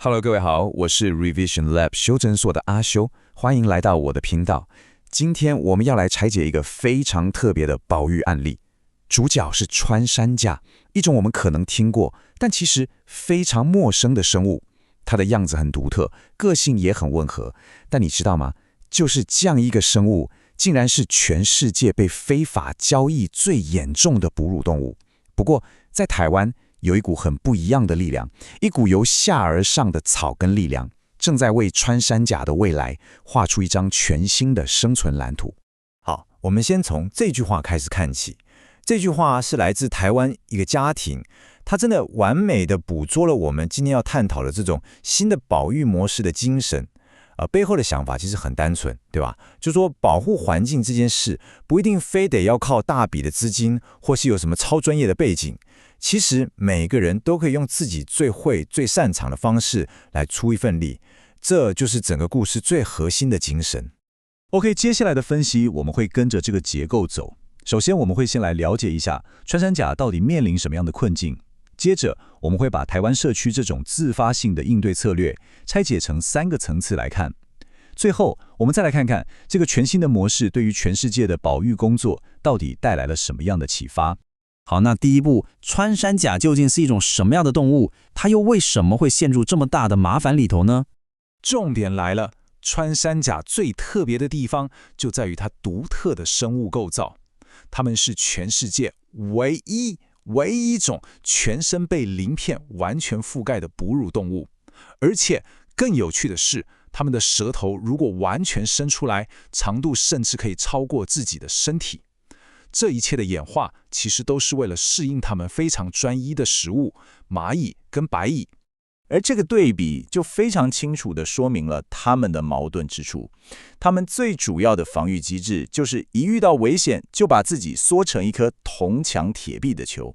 Hello， 各位好，我是 Revision Lab 修診所的阿修，歡迎來到我的頻道。今天我們要來拆解一個非常特別的保育案例，主角是穿山甲，一種我們可能聽過，但其實非常陌生的生物。它的樣子很獨特，個性也很溫和。但你知道嗎？就是這樣一個生物，竟然是全世界被非法交易最嚴重的哺乳動物。不過，在台灣有一股很不一樣的力量，一股由下而上的草根力量，正在為穿山甲的未來畫出一張全新的生存藍圖。好，我們先從這句話開始看起。這句話是來自台灣一個家庭，它真的完美的捕捉了我們今天要探討的這種新的保育模式的精神。背後的想法其實很單純，對吧？就說保護環境這件事，不一定非得要靠大筆的資金，或是有什麼超專業的背景。其實每個人都可以用自己最會、最擅長的方式來出一份力，這就是整個故事最核心的精神。OK， 接下來的分析我們會跟着這個結構走。首先，我們會先來了解一下穿山甲到底面臨什麼樣的困境。接着，我們會把台灣社區這種自發性的應對策略拆解成3個層次來看。最後，我們再來看看這個全新的模式對於全世界的保育工作到底帶來了什麼樣的啟發。好，那第一步，穿山甲究竟是一種什麼樣的動物？它又為什麼會陷入這麼大的麻煩裡頭呢？重點來了，穿山甲最特別的地方就在於它獨特的生物構造。它們是全世界唯一一種全身被鳞片完全覆蓋的哺乳動物，而且更有趣的是，它們的舌頭如果完全伸出來，長度甚至可以超過自己的身體。這一切的演化其實都是為了適應它們非常專一的食物——螞蟻跟白蟻。而這個對比就非常清楚地說明了他們的矛盾之處。他們最主要的防禦機制就是一遇到危險就把自己縮成一顆銅牆鐵壁的球。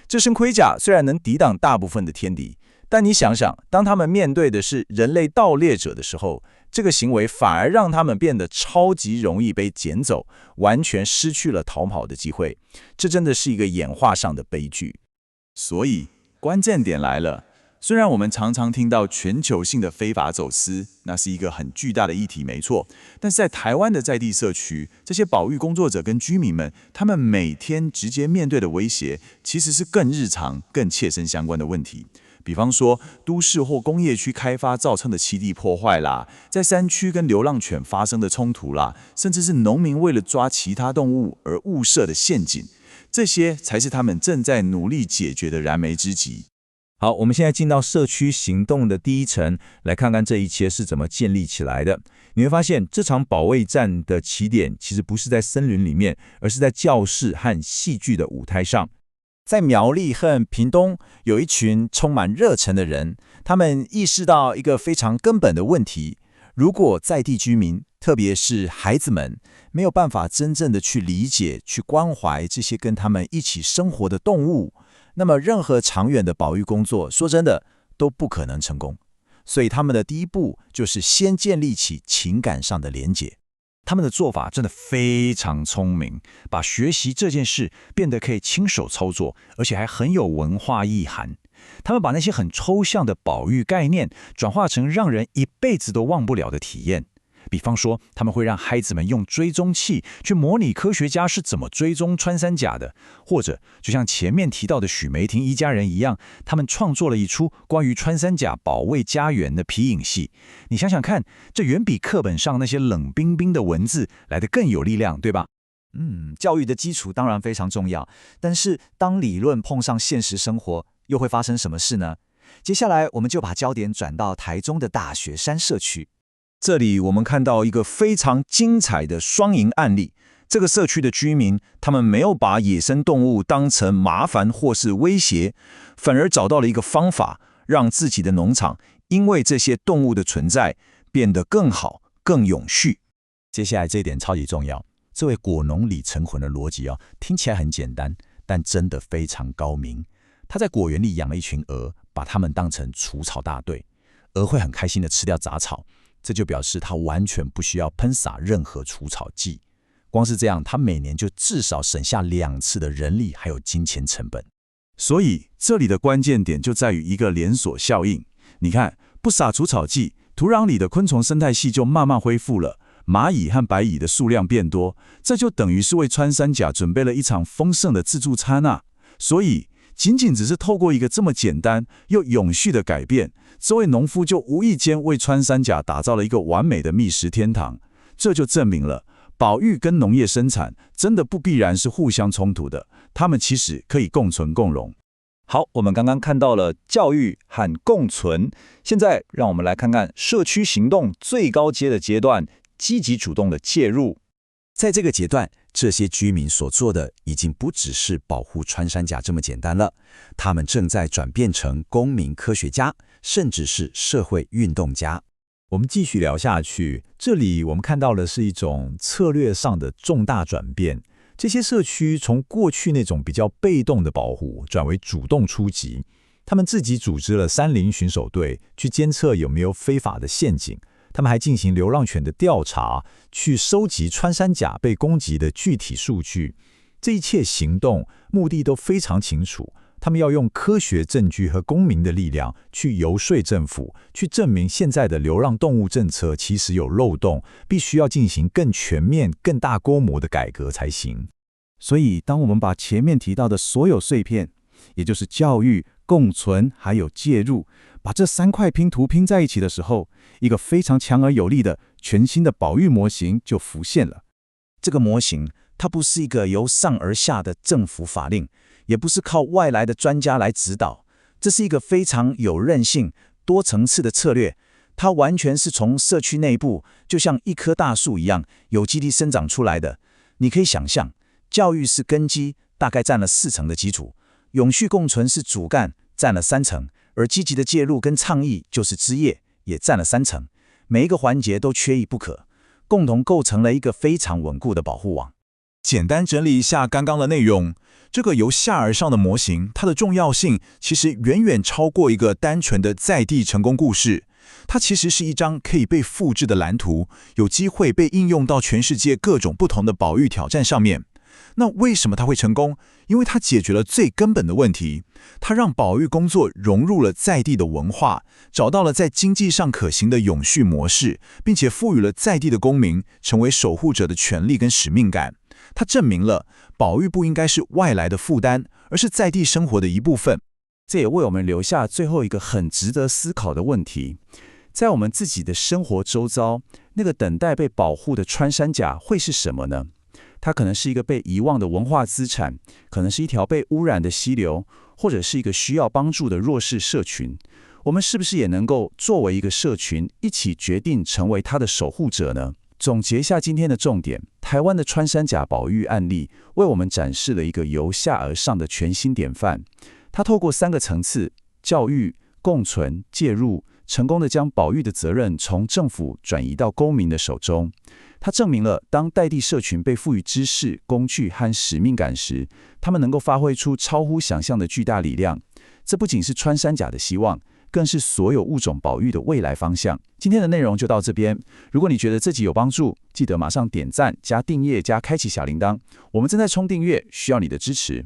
這身盔甲雖然能抵擋大部分的天敵，但你想想，當他們面對的是人類盜獵者的時候，這個行為反而讓他們變得超級容易被撿走，完全失去了逃跑的機會。這真的是一個演化上的悲劇。所以，關鍵點來了。雖然我們常常聽到全球性的非法走私，那是一個很巨大的議題，沒錯。但是在台灣的在地社區，這些保育工作者跟居民們，他們每天直接面對的威脅，其實是更日常、更切身相關的問題。比方說，都市或工業區開發造成的棲地破壞啦，在山區跟流浪犬發生的衝突啦，甚至是農民為了抓其他動物而誤設的陷阱，這些才是他們正在努力解決的燃眉之急。好，我們現在進到社區行動的第一層，來看看這一切是怎麼建立起來的。你會發現，這場保衛戰的起點其實不是在森林裡面，而是在教室和戲劇的舞台上。在苗栗和屏東，有一群充滿熱忱的人，他們意識到一個非常根本的問題：如果在地居民，特別是孩子們，沒有辦法真正的去理解、去關懷這些跟他們一起生活的動物，那麼任何長遠的保育工作，說真的都不可能成功。所以他們的第一步就是先建立起情感上的連結。他們的做法真的非常聰明，把學習這件事變得可以親手操作，而且還很有文化意涵。他們把那些很抽象的保育概念，轉化成讓人一輩子都忘不了的體驗。比方說，他們會讓孩子們用追蹤器去模擬科學家是怎麼追蹤穿山甲的，或者就像前面提到的許梅婷一家人一樣，他們創作了一出關於穿山甲保衛家園的皮影戲。你想想看，這遠比課本上那些冷冰冰的文字來得更有力量，對吧？教育的基礎當然非常重要，但是當理論碰上現實生活，又会發生什麼事呢？接下來我們就把焦點轉到台中的大雪山社區。這裡我們看到一個非常精彩的雙贏案例。這個社區的居民，他們沒有把野生動物當成麻煩或是威脅，反而找到了一個方法，讓自己的農場因為這些動物的存在變得更好、更永續。接下來這一點超級重要。這位果農李成魂的邏輯聽起來很簡單，但真的非常高明。他在果園裡養了一群鵝，把它們當成除草大隊，鵝會很開心地吃掉雜草。這就表示他完全不需要噴灑任何除草劑，光是這樣，他每年就至少省下2次的人力還有金錢成本。所以這裡的關鍵點就在於一個連鎖效應。你看，不撒除草劑，土壤裡的昆蟲生態系就慢慢恢復了，螞蟻和白蟻的數量變多，這就等於是為穿山甲準備了一場豐盛的自助餐啊！所以，僅僅只是透過一個這麼簡單又永續的改變，這位農夫就無意間為穿山甲打造了一個完美的覓食天堂。這就證明了，保育跟農業生產真的不必然是互相衝突的，它們其實可以共存共榮。好，我們剛剛看到了教育和共存，現在讓我們來看看社區行動最高階的階段——積極主動的介入。在這個階段，這些居民所做的已經不只是保護穿山甲這麼簡單了，他們正在轉變成公民科學家，甚至是社會運動家。我們繼續聊下去，這裡我們看到的是一種策略上的重大轉變。這些社區從過去那種比較被動的保護，轉為主動出擊。他們自己組織了山林巡守隊，去監測有沒有非法的陷阱。他們還進行流浪犬的調查，去收集穿山甲被攻擊的具體數據。這一切行動目的都非常清楚。他們要用科學證據和公民的力量去游說政府，去證明現在的流浪動物政策其實有漏洞，必須要進行更全面、更大規模的改革才行。所以，當我們把前面提到的所有碎片，也就是教育、共存還有介入，把這3塊拼圖拼在一起的時候，一個非常強而有力的全新的保育模型就浮現了。這個模型，它不是一個由上而下的政府法令，也不是靠外來的專家來指導，這是一個非常有韌性、多層次的策略。它完全是從社區內部，就像一棵大樹一樣，有機地生長出來的。你可以想象，教育是根基，大概佔了40%的基礎；永續共存是主幹，佔了30%；而積極的介入跟倡議就是枝葉，也佔了30%。每一個環節都缺一不可，共同構成了一個非常穩固的保護網。簡單整理一下剛剛的內容，這個由下而上的模型，它的重要性其實遠遠超過一個單純的在地成功故事。它其實是一張可以被複製的藍圖，有機會被應用到全世界各種不同的保育挑戰上面。那為什麼它會成功？因為它解決了最根本的問題，它讓保育工作融入了在地的文化，找到了在經濟上可行的永續模式，並且賦予了在地的公民成為守護者的權利跟使命感。它證明了保育不應該是外來的負擔，而是在地生活的一部分。這也為我們留下最後一個很值得思考的問題：在我們自己的生活周遭，那個等待被保護的穿山甲會是什麼呢？它可能是一個被遺忘的文化資產，可能是一條被污染的溪流，或者是一個需要幫助的弱勢社群。我們是不是也能夠作為一個社群，一起決定成為它的守護者呢？總結一下今天的重點，台灣的穿山甲保育案例為我們展示了一個由下而上的全新典範。它透過3個層次——教育、共存、介入，成功地將保育的責任從政府轉移到公民的手中。它證明了，當在地社群被賦予知識、工具和使命感時，他們能夠發揮出超乎想象的巨大力量。這不僅是穿山甲的希望，更是所有物種保育的未來方向。今天的內容就到這邊。如果你覺得這集有幫助，記得馬上點讚、加訂閱、加開啟小鈴鐺。我們正在衝訂閱，需要你的支持。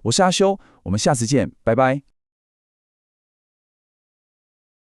我是阿修，我們下次見，拜拜。